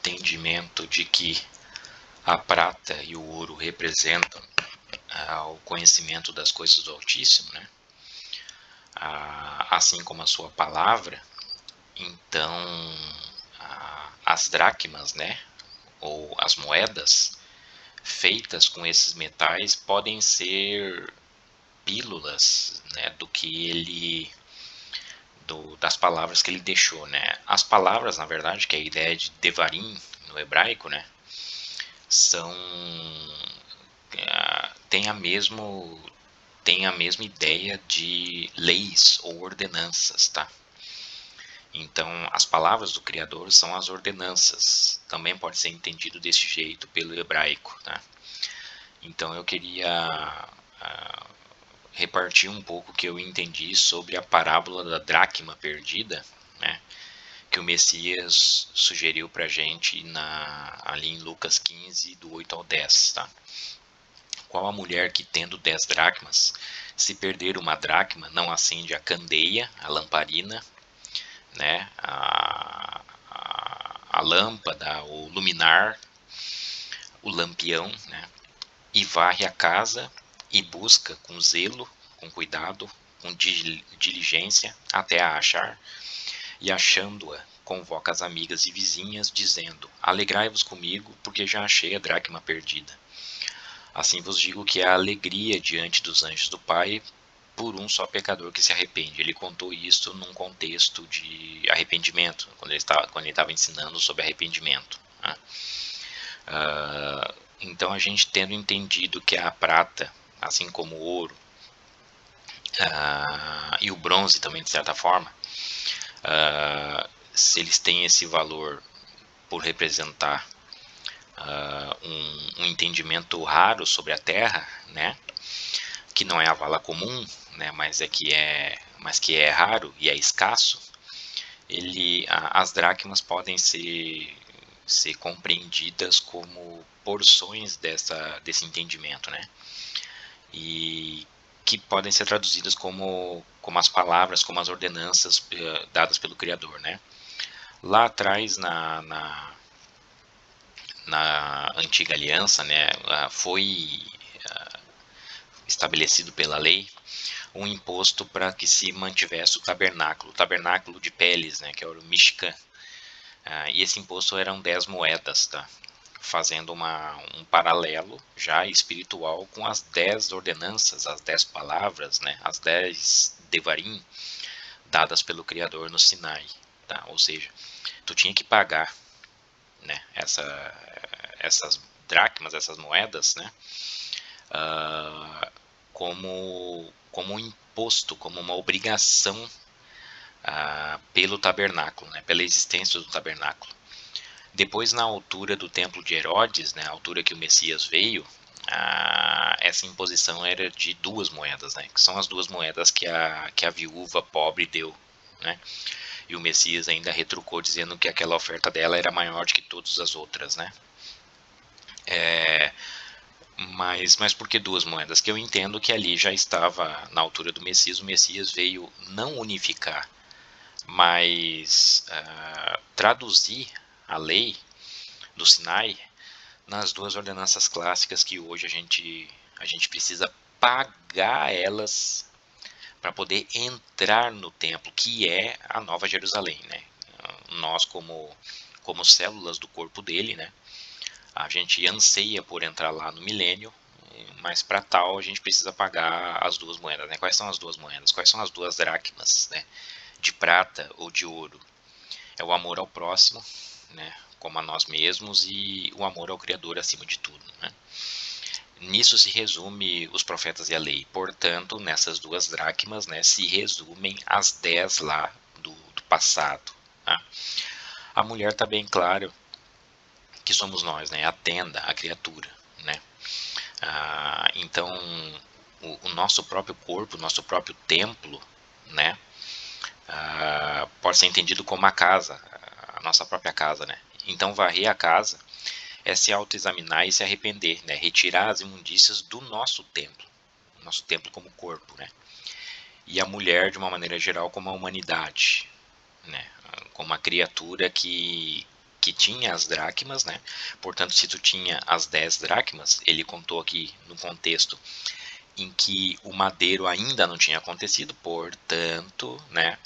entendimento de que a prata e o ouro representam o conhecimento das coisas do Altíssimo, né? Assim como a sua palavra, então as dracmas, né? Ou as moedas feitas com esses metais podem ser pílulas, né? Das palavras que ele deixou, né? As palavras, na verdade, que é a ideia de devarim no hebraico, né? Tem a mesma ideia de leis ou ordenanças, tá? Então, as palavras do Criador são as ordenanças. Também pode ser entendido desse jeito pelo hebraico, tá? Então, eu queria repartir um pouco o que eu entendi sobre a parábola da dracma perdida, né? Que o Messias sugeriu pra gente ali em Lucas 15, do 8 ao 10, tá? Qual a mulher que, tendo 10 dracmas, se perder uma dracma, não acende a candeia, a lamparina, né? A lâmpada, o luminar, o lampião, né? E varre a casa e busca com zelo, com cuidado, com diligência, até a achar, e achando-a, convoca as amigas e vizinhas, dizendo: alegrai-vos comigo, porque já achei a dracma perdida. Assim vos digo que há alegria diante dos anjos do Pai por um só pecador que se arrepende. Ele contou isso num contexto de arrependimento, quando ele estava ensinando sobre arrependimento, né? Então, a gente tendo entendido que a prata, assim como o ouro, e o bronze também, de certa forma, se eles têm esse valor por representar um entendimento raro sobre a Terra, né, que não é a vala comum, né, mas que é raro e é escasso, as dracmas podem ser compreendidas como porções desse entendimento, né? E que podem ser traduzidas como as palavras, como as ordenanças dadas pelo Criador, né? Lá atrás, na antiga aliança, né, foi estabelecido pela lei um imposto para que se mantivesse o tabernáculo de peles, né, que é o Mishkan. E esse imposto eram 10 moedas, tá? Fazendo um paralelo já espiritual com as 10 ordenanças, as 10 palavras, né, as 10 devarim dadas pelo Criador no Sinai, tá? Ou seja, tu tinha que pagar, né, essas dracmas, essas moedas, né, como um imposto, como uma obrigação pelo tabernáculo, né, pela existência do tabernáculo. Depois, na altura do templo de Herodes, né, a altura que o Messias veio, essa imposição era de 2 moedas, né, que são as 2 moedas que a viúva pobre deu, né, e o Messias ainda retrucou dizendo que aquela oferta dela era maior do que todas as outras, né. Mas por que 2 moedas? Que eu entendo que ali já estava na altura do Messias, o Messias veio não unificar, mas traduzir a lei do Sinai nas 2 ordenanças clássicas que hoje a gente precisa pagar elas para poder entrar no templo, que é a Nova Jerusalém, né? Nós, como células do corpo dele, né, a gente anseia por entrar lá no milênio, mas para tal a gente precisa pagar as 2 moedas, né? Quais são as 2 moedas? Quais são as 2 dracmas, né? De prata ou de ouro? É o amor ao próximo, né, como a nós mesmos, e o amor ao Criador acima de tudo, né? Nisso se resume os profetas e a lei. Portanto, nessas 2 dracmas, né, se resumem as 10 lá do passado, tá? A mulher está bem claro que somos nós, né, a tenda, a criatura, né? Então, o nosso próprio corpo, o nosso próprio templo, né, pode ser entendido como a casa, a nossa própria casa, né? Então, varrer a casa é se autoexaminar e se arrepender, né? Retirar as imundícias do nosso templo como corpo, né? E a mulher, de uma maneira geral, como a humanidade, né? Como uma criatura que que tinha as dracmas, né? Portanto, se tu tinha as 10 dracmas, ele contou aqui no contexto em que o madeiro ainda não tinha acontecido, portanto, né,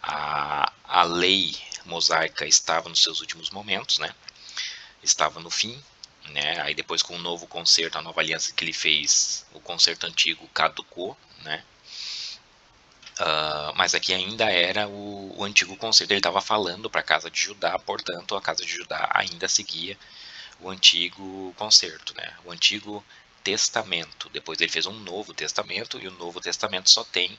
a lei mosaica estava nos seus últimos momentos, né? Estava no fim, né? Aí depois com o novo concerto, a nova aliança que ele fez, o concerto antigo caducou, né? Mas aqui ainda era o antigo concerto, ele estava falando para a casa de Judá, portanto a casa de Judá ainda seguia o antigo concerto, né? O antigo testamento. Depois ele fez um novo testamento e o novo testamento só tem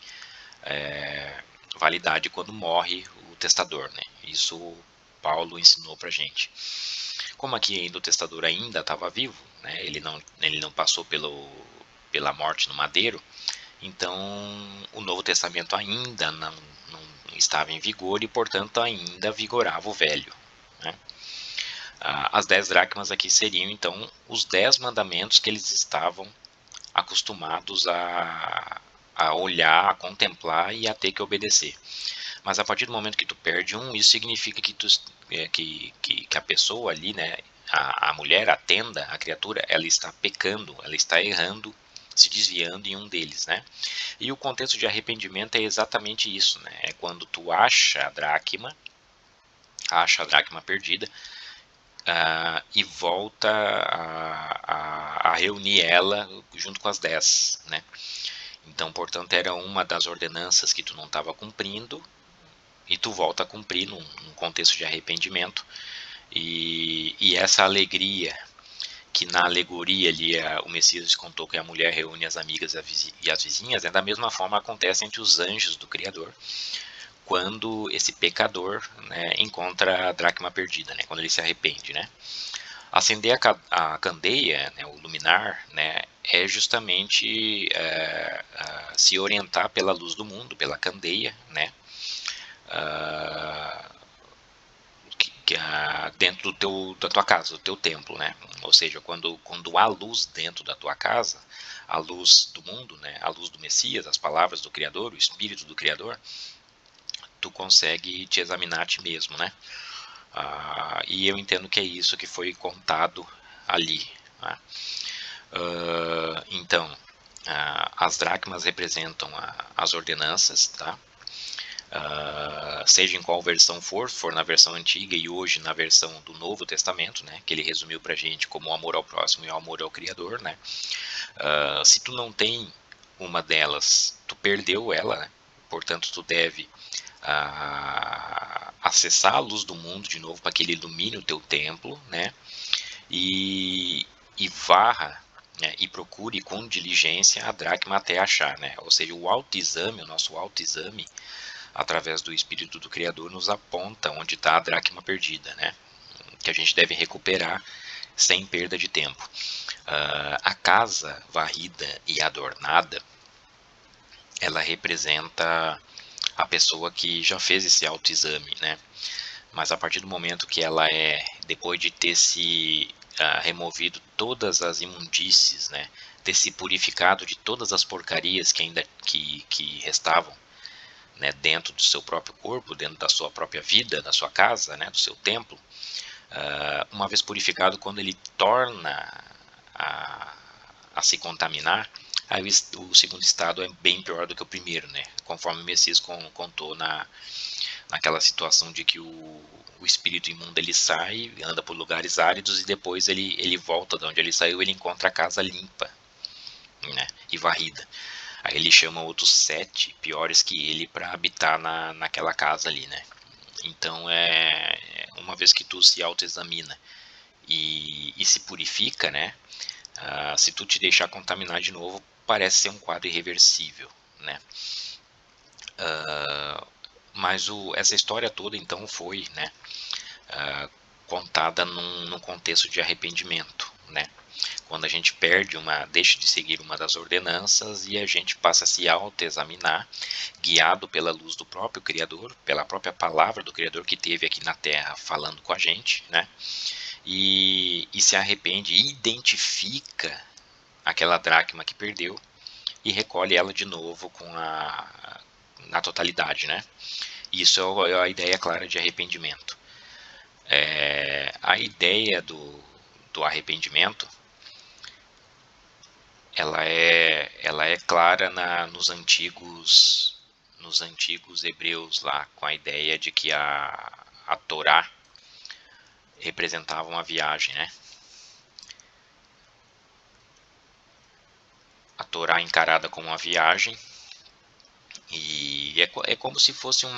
validade quando morre o testador, né? Isso Paulo ensinou para gente. Como aqui ainda o testador ainda estava vivo, né? Ele não passou pela morte no madeiro, então o Novo Testamento ainda não estava em vigor e, portanto, ainda vigorava o velho, né? As 10 dracmas aqui seriam, então, os 10 mandamentos que eles estavam acostumados a olhar, a contemplar e a ter que obedecer. Mas a partir do momento que tu perde um, isso significa que a pessoa ali, né, a mulher, a tenda, a criatura, ela está pecando, ela está errando, se desviando em um deles, né? E o contexto de arrependimento é exatamente isso, né? É quando tu acha a dracma perdida, e volta a reunir ela junto com as 10, né? Então, portanto, era uma das ordenanças que tu não estava cumprindo e tu volta a cumprir num contexto de arrependimento. E essa alegria que na alegoria ali o Messias contou que a mulher reúne as amigas e as vizinhas, da mesma forma acontece entre os anjos do Criador, quando esse pecador, né, encontra a dracma perdida, né, quando ele se arrepende, né. Acender a candeia, né, o luminar, né, é justamente se orientar pela luz do mundo, pela candeia, né, dentro da tua casa, do teu templo, né? Ou seja, quando há luz dentro da tua casa, a luz do mundo, né? A luz do Messias, as palavras do Criador, o Espírito do Criador, tu consegue te examinar a ti mesmo, né? E eu entendo que é isso que foi contado ali, né? Então, as dracmas representam as ordenanças, tá? Seja em qual versão for na versão antiga e hoje na versão do Novo Testamento, né, que ele resumiu pra gente como o amor ao próximo e o amor ao Criador, né. Se tu não tem uma delas, tu perdeu ela, né? Portanto tu deve acessar a luz do mundo de novo para que ele ilumine o teu templo, né, e varra, né, e procure com diligência a dracma até achar, né, ou seja, o autoexame, o nosso autoexame através do Espírito do Criador, nos aponta onde está a dracma perdida, né? Que a gente deve recuperar sem perda de tempo. A casa varrida e adornada, ela representa a pessoa que já fez esse autoexame, né? Mas a partir do momento que ela depois de ter se removido todas as imundícies, né? Ter se purificado de todas as porcarias que ainda que restavam, né, dentro do seu próprio corpo, dentro da sua própria vida, da sua casa, né, do seu templo, uma vez purificado, quando ele torna a se contaminar, aí o segundo estado é bem pior do que o primeiro, né, conforme o Messias contou naquela situação de que o espírito imundo ele sai, anda por lugares áridos e depois ele volta de onde ele saiu, ele encontra a casa limpa, né, e varrida. Aí ele chama outros 7 piores que ele para habitar naquela casa ali, né? Então uma vez que tu se autoexamina e se purifica, né? Se tu te deixar contaminar de novo, parece ser um quadro irreversível, né? Mas essa história toda então foi, né? Contada num contexto de arrependimento, né? Quando a gente deixa de seguir uma das ordenanças e a gente passa a se autoexaminar, guiado pela luz do próprio Criador, pela própria palavra do Criador que teve aqui na Terra falando com a gente, né? E se arrepende e identifica aquela dracma que perdeu e recolhe ela de novo na totalidade, né? Isso é a ideia clara de arrependimento. A ideia do arrependimento, ela é clara nos antigos hebreus lá, com a ideia de que a Torá representava uma viagem, né? A Torá encarada como uma viagem, e é como se fosse um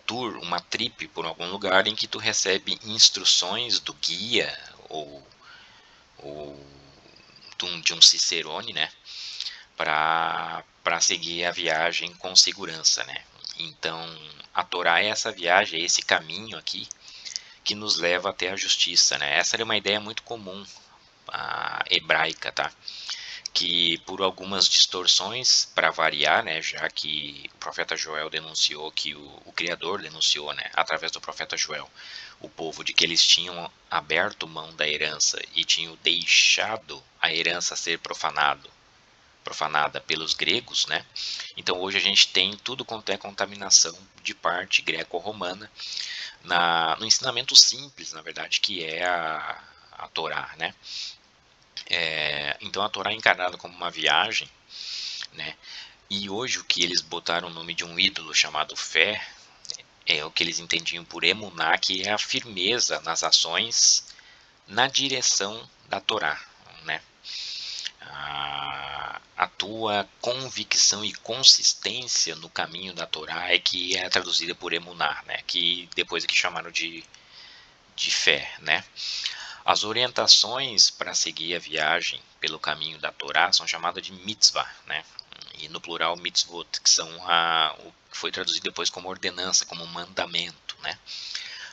tour, uma trip por algum lugar em que tu recebe instruções do guia ou de um cicerone, né, para seguir a viagem com segurança, né? Então, a Torá é essa viagem, é esse caminho aqui que nos leva até a justiça, né? Essa era uma ideia muito comum, a hebraica, tá? Que por algumas distorções, para variar, né, já que o profeta Joel denunciou, que o Criador denunciou, né, através do profeta Joel, o povo de que eles tinham aberto mão da herança e tinham deixado a herança ser profanada pelos gregos, né? Então hoje a gente tem tudo quanto é contaminação de parte greco-romana no ensinamento simples, na verdade, que é a Torá, né? Então a Torá é encarnada como uma viagem, né? E hoje o que eles botaram o nome de um ídolo chamado fé é o que eles entendiam por emuná, que é a firmeza nas ações na direção da Torá, né? A tua convicção e consistência no caminho da Torá é que é traduzida por emuná, né? Que depois é que chamaram de fé, né? As orientações para seguir a viagem pelo caminho da Torá são chamadas de mitzvah, né? E no plural mitzvot, que são o que foi traduzido depois como ordenança, como mandamento, né?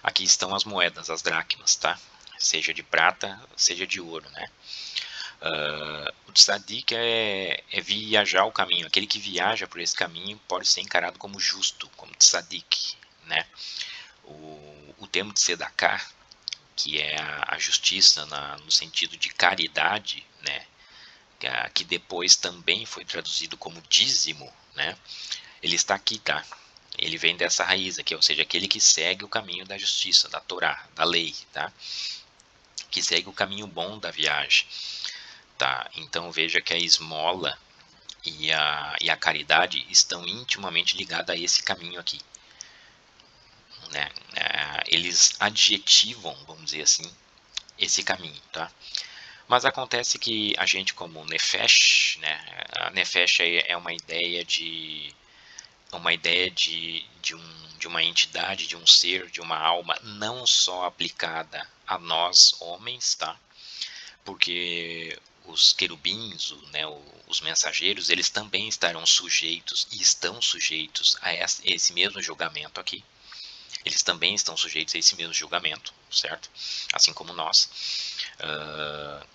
Aqui estão as moedas, as dracmas, tá? Seja de prata, seja de ouro, né? O tzadik é viajar o caminho. Aquele que viaja por esse caminho pode ser encarado como justo, como tzadik, né? O termo de tzedakah, que é a justiça no sentido de caridade, né? Que depois também foi traduzido como dízimo, né? Ele está aqui, tá? Ele vem dessa raiz aqui, ou seja, aquele que segue o caminho da justiça, da Torá, da lei, tá? Que segue o caminho bom da viagem, tá? Então veja que a esmola e a caridade estão intimamente ligadas a esse caminho aqui, né? Eles adjetivam, vamos dizer assim, esse caminho, tá? Mas acontece que a gente, como Nefesh, né? A Nefesh é uma ideia de uma entidade, de um ser, de uma alma, não só aplicada a nós homens, tá? Porque os querubins, né, os mensageiros, eles também estarão sujeitos e estão sujeitos a esse mesmo julgamento aqui. Eles também estão sujeitos a esse mesmo julgamento, certo? Assim como nós.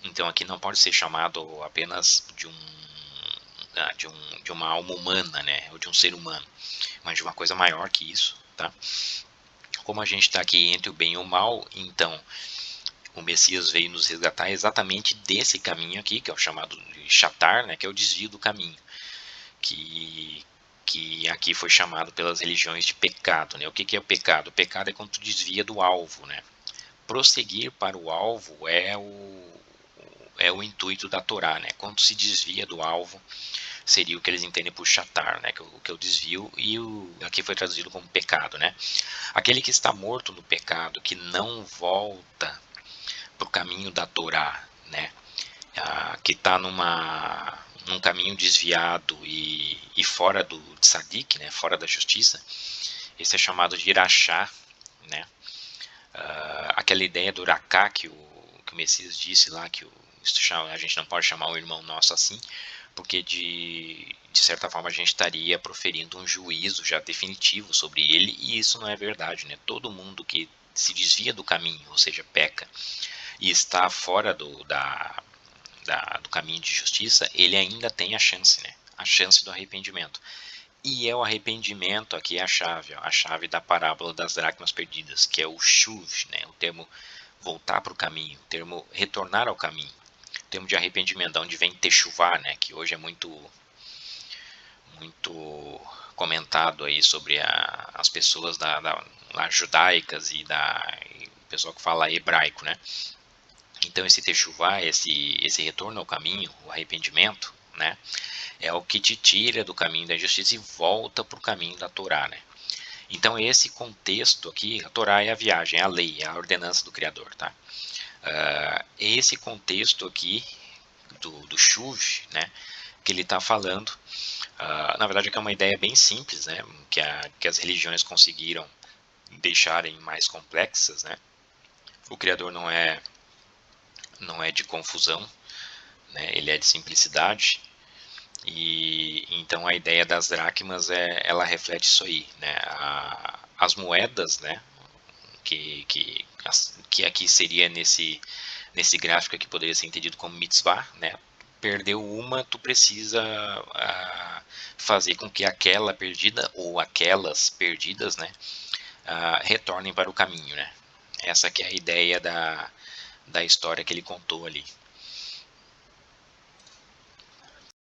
Então aqui não pode ser chamado apenas de uma alma humana, né, ou de um ser humano, mas de uma coisa maior que isso, tá? Como a gente está aqui entre o bem e o mal, então o Messias veio nos resgatar exatamente desse caminho aqui, que é o chamado de Shatar, né, que é o desvio do caminho, que aqui foi chamado pelas religiões de pecado, né? O que é o pecado? O pecado é quando tu desvia do alvo, né? Prosseguir para o alvo é o intuito da Torá, né? Quando se desvia do alvo, seria o que eles entendem por shatar, né? Que é o desvio, e aqui foi traduzido como pecado, né? Aquele que está morto no pecado, que não volta para o caminho da Torá, né? Que está num caminho desviado e fora do tzadik, né? Fora da justiça, esse é chamado de irachá, né? Aquela ideia do uraká que o Messias disse lá, que a gente não pode chamar o irmão nosso assim, porque de certa forma a gente estaria proferindo um juízo já definitivo sobre ele, e isso não é verdade, né? Todo mundo que se desvia do caminho, ou seja, peca, e está fora do caminho de justiça, ele ainda tem a chance, né? A chance do arrependimento. E é o arrependimento aqui é a chave da parábola das dracmas perdidas, que é o shuv, né? O termo voltar para o caminho, o termo retornar ao caminho, o termo de arrependimento, de onde vem techuvá, né? Que hoje é muito comentado aí sobre as pessoas lá judaicas e o pessoal que fala hebraico, né? Então esse techuvá, esse retorno ao caminho, o arrependimento, né, é o que te tira do caminho da justiça e volta para o caminho da Torá, né? Então esse contexto aqui, a Torá é a viagem, é a lei, é a ordenança do Criador, tá? Esse contexto aqui do Shuv, né, que ele está falando, na verdade é que é uma ideia bem simples, né, que as religiões conseguiram deixarem mais complexas, né? O Criador não é de confusão, né? Ele é de simplicidade. E então a ideia das dracmas ela reflete isso aí, né? As moedas, né? Que aqui seria nesse gráfico aqui poderia ser entendido como mitzvah, né? Perdeu uma, tu precisa fazer com que aquela perdida ou aquelas perdidas, né? Retornem para o caminho, né? Essa que é a ideia da história que ele contou ali.